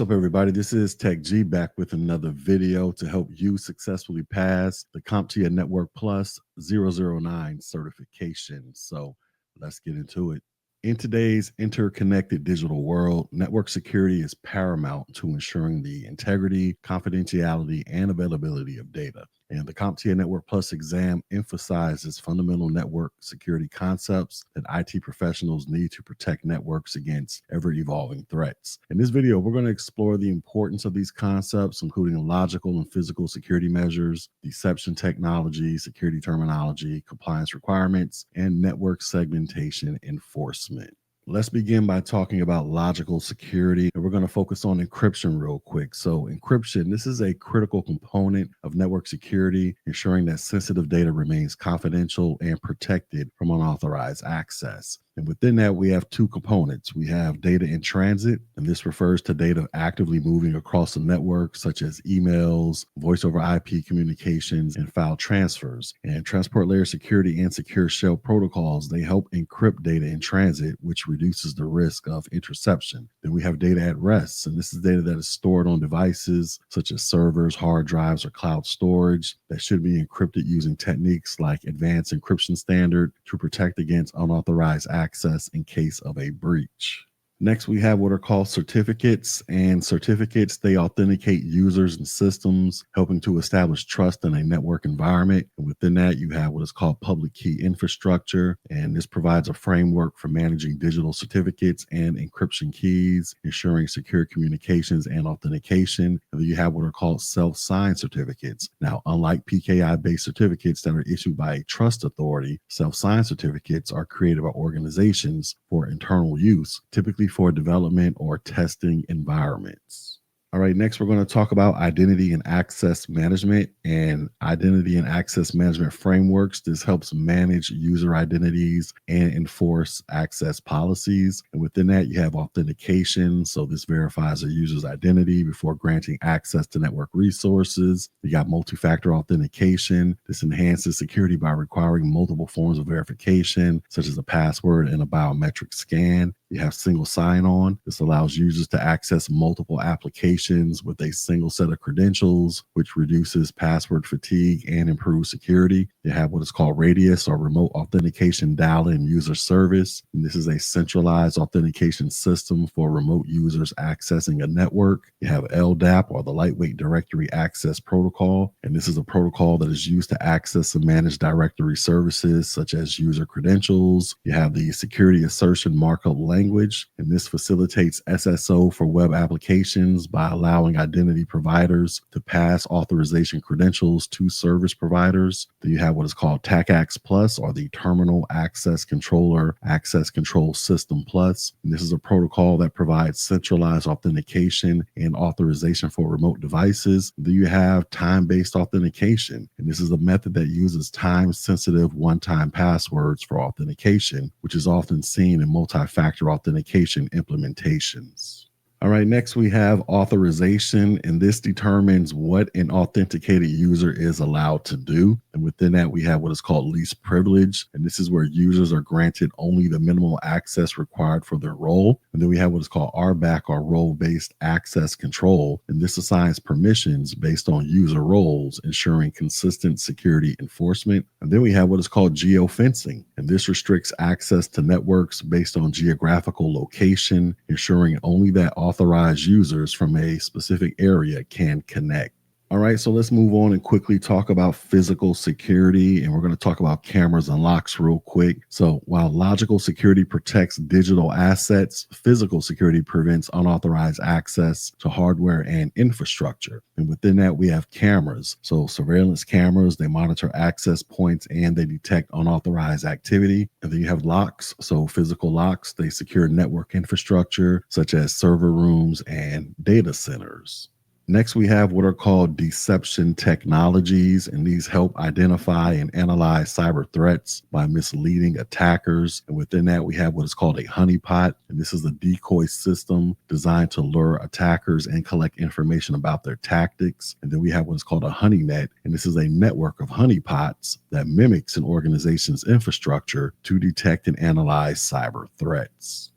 What's up, everybody? This is Tech G back with another video to help you successfully pass the CompTIA Network Plus 009 certification. So let's get into it. In today's interconnected digital world, network security is paramount to ensuring the integrity, confidentiality, and availability of data. And the CompTIA Network Plus exam emphasizes fundamental network security concepts that IT professionals need to protect networks against ever-evolving threats. In this video, we're going to explore the importance of these concepts, including logical and physical security measures, deception technology, security terminology, compliance requirements, and network segmentation enforcement. Let's begin by talking about logical security, and we're going to focus on encryption real quick. So encryption, this is a critical component of network security, ensuring that sensitive data remains confidential and protected from unauthorized access. And within that, we have two components. We have data in transit, and this refers to data actively moving across the network, such as emails, voice over IP communications, and file transfers. And transport layer security and secure shell protocols, they help encrypt data in transit, which reduces the risk of interception. Then we have data at rest, and this is data that is stored on devices such as servers, hard drives, or cloud storage that should be encrypted using techniques like advanced encryption standard to protect against unauthorized access in case of a breach. Next, we have what are called certificates, and certificates, they authenticate users and systems, helping to establish trust in a network environment. And within that, you have what is called public key infrastructure, and this provides a framework for managing digital certificates and encryption keys, ensuring secure communications and authentication. And then you have what are called self-signed certificates. Now, unlike PKI-based certificates that are issued by a trust authority, self-signed certificates are created by organizations for internal use, typically for development or testing environments. All right, next we're going to talk about identity and access management and identity and access management frameworks. This helps manage user identities and enforce access policies. And within that, you have authentication. So this verifies a user's identity before granting access to network resources. You got multi-factor authentication. This enhances security by requiring multiple forms of verification, such as a password and a biometric scan. You have single sign-on. This allows users to access multiple applications with a single set of credentials, which reduces password fatigue and improves security. You have what is called radius or remote authentication dial-in user service. And this is a centralized authentication system for remote users accessing a network. You have LDAP or the Lightweight Directory Access Protocol. And this is a protocol that is used to access and manage directory services such as user credentials. You have the security assertion markup language, and this facilitates SSO for web applications by allowing identity providers to pass authorization credentials to service providers. Then you have what is called TACACS Plus, or the Terminal Access Controller Access Control System Plus. And this is a protocol that provides centralized authentication and authorization for remote devices. Then you have time-based authentication, and this is a method that uses time-sensitive one-time passwords for authentication, which is often seen in multi-factor authentication implementations. All right, next we have authorization, and this determines what an authenticated user is allowed to do. And within that, we have what is called least privilege, and this is where users are granted only the minimal access required for their role. And then we have what is called RBAC, or role-based access control, and this assigns permissions based on user roles, ensuring consistent security enforcement. And then we have what is called geofencing, and this restricts access to networks based on geographical location, ensuring only that authorized users from a specific area can connect. All right, so let's move on and quickly talk about physical security, and we're going to talk about cameras and locks real quick. So while logical security protects digital assets, physical security prevents unauthorized access to hardware and infrastructure. And within that, we have cameras. So surveillance cameras, they monitor access points and they detect unauthorized activity. And then you have locks. So physical locks, they secure network infrastructure such as server rooms and data centers. Next, we have what are called deception technologies, and these help identify and analyze cyber threats by misleading attackers. And within that, we have what is called a honeypot, and this is a decoy system designed to lure attackers and collect information about their tactics. And then we have what is called a honeynet, and this is a network of honeypots that mimics an organization's infrastructure to detect and analyze cyber threats.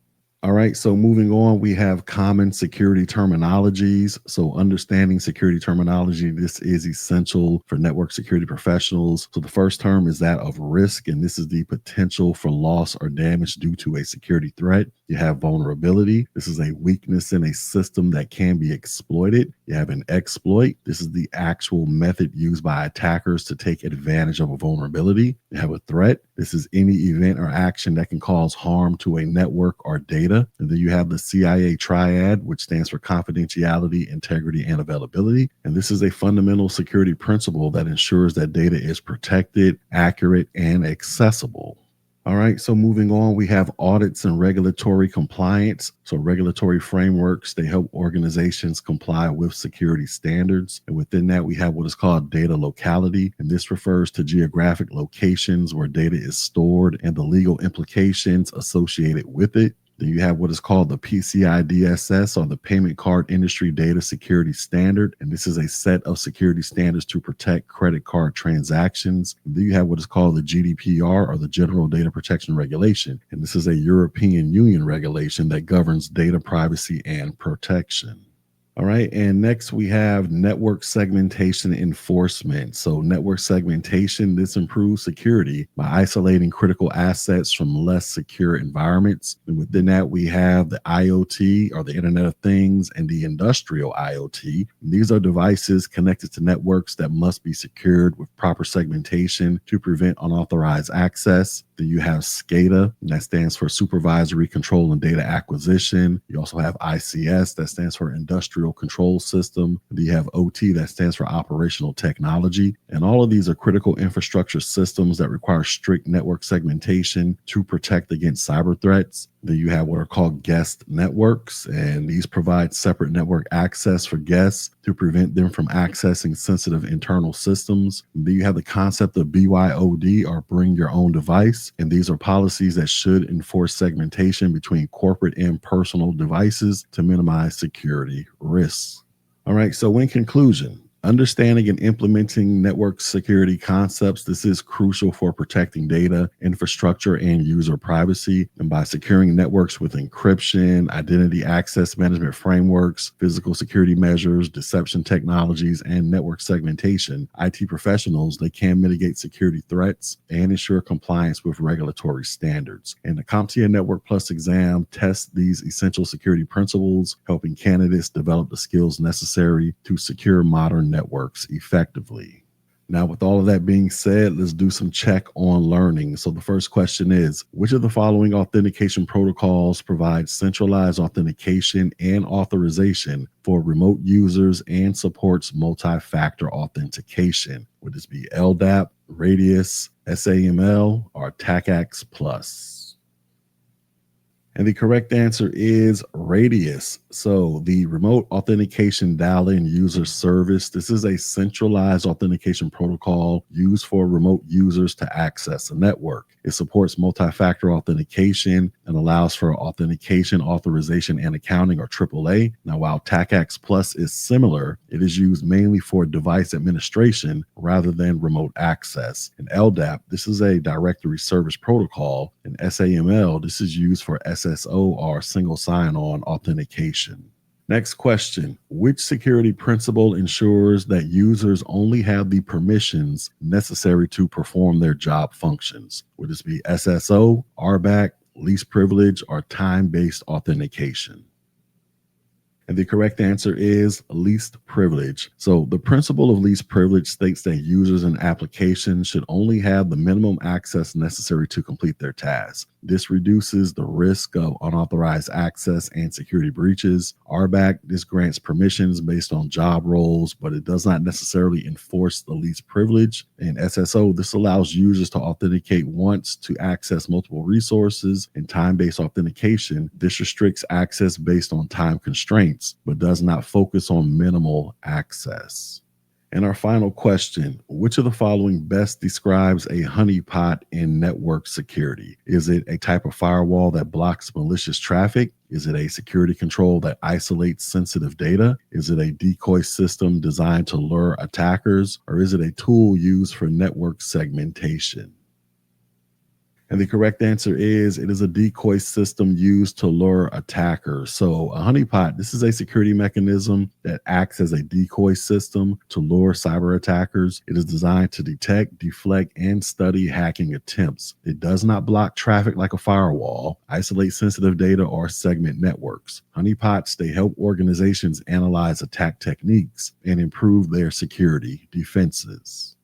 All right, so moving on, we have common security terminologies. So, understanding security terminology, this is essential for network security professionals. So, the first term is that of risk, and this is the potential for loss or damage due to a security threat. You have vulnerability. This is a weakness in a system that can be exploited. You have an exploit. This is the actual method used by attackers to take advantage of a vulnerability. You have a threat. This is any event or action that can cause harm to a network or data. And then you have the CIA triad, which stands for confidentiality, integrity, and availability. And this is a fundamental security principle that ensures that data is protected, accurate, and accessible. All right, so moving on, we have audits and regulatory compliance. So, regulatory frameworks, they help organizations comply with security standards. And within that, we have what is called data locality. And this refers to geographic locations where data is stored and the legal implications associated with it. Then you have what is called the PCI DSS, or the Payment Card Industry Data Security Standard. And this is a set of security standards to protect credit card transactions. And then you have what is called the GDPR, or the General Data Protection Regulation. And this is a European Union regulation that governs data privacy and protection. All right. And next we have network segmentation enforcement. So, network segmentation, this improves security by isolating critical assets from less secure environments. And within that, we have the IoT, or the Internet of Things, and the industrial IoT. These are devices connected to networks that must be secured with proper segmentation to prevent unauthorized access. Then you have SCADA, and that stands for Supervisory Control and Data Acquisition. You also have ICS, that stands for Industrial Control System. Then you have OT, that stands for Operational Technology. And all of these are critical infrastructure systems that require strict network segmentation to protect against cyber threats. Then you have what are called guest networks, and these provide separate network access for guests to prevent them from accessing sensitive internal systems. And then you have the concept of BYOD, or bring your own device, and these are policies that should enforce segmentation between corporate and personal devices to minimize security risks. All right, so in conclusion, understanding and implementing network security concepts, this is crucial for protecting data, infrastructure, and user privacy. And by securing networks with encryption, identity access management frameworks, physical security measures, deception technologies, and network segmentation, IT professionals, they can mitigate security threats and ensure compliance with regulatory standards. And the CompTIA Network Plus exam tests these essential security principles, helping candidates develop the skills necessary to secure modern networks effectively. Now, with all of that being said, let's do some check on learning. So the first question is, which of the following authentication protocols provides centralized authentication and authorization for remote users and supports multi-factor authentication? Would this be LDAP, Radius, SAML, or TACACS Plus? And the correct answer is Radius. So, the remote authentication dial-in user service, this is a centralized authentication protocol used for remote users to access a network. It supports multi-factor authentication and allows for authentication, authorization, and accounting, or AAA. Now, while TACACS Plus is similar, it is used mainly for device administration rather than remote access. And LDAP, this is a directory service protocol. And SAML, this is used for SSO, or single sign-on authentication. Next question. Which security principle ensures that users only have the permissions necessary to perform their job functions? Would this be SSO, RBAC, least privilege, or time-based authentication? And the correct answer is least privilege. So the principle of least privilege states that users and applications should only have the minimum access necessary to complete their tasks. This reduces the risk of unauthorized access and security breaches. RBAC, this grants permissions based on job roles, but it does not necessarily enforce the least privilege. And SSO, this allows users to authenticate once to access multiple resources. And time-based authentication, this restricts access based on time constraints, but does not focus on minimal access. And our final question, which of the following best describes a honeypot in network security? Is it a type of firewall that blocks malicious traffic? Is it a security control that isolates sensitive data? Is it a decoy system designed to lure attackers? Or is it a tool used for network segmentation? And the correct answer is it is a decoy system used to lure attackers. So, a honeypot, this is a security mechanism that acts as a decoy system to lure cyber attackers. It is designed to detect, deflect, and study hacking attempts. It does not block traffic like a firewall, isolate sensitive data, or segment networks. Honeypots, they help organizations analyze attack techniques and improve their security defenses.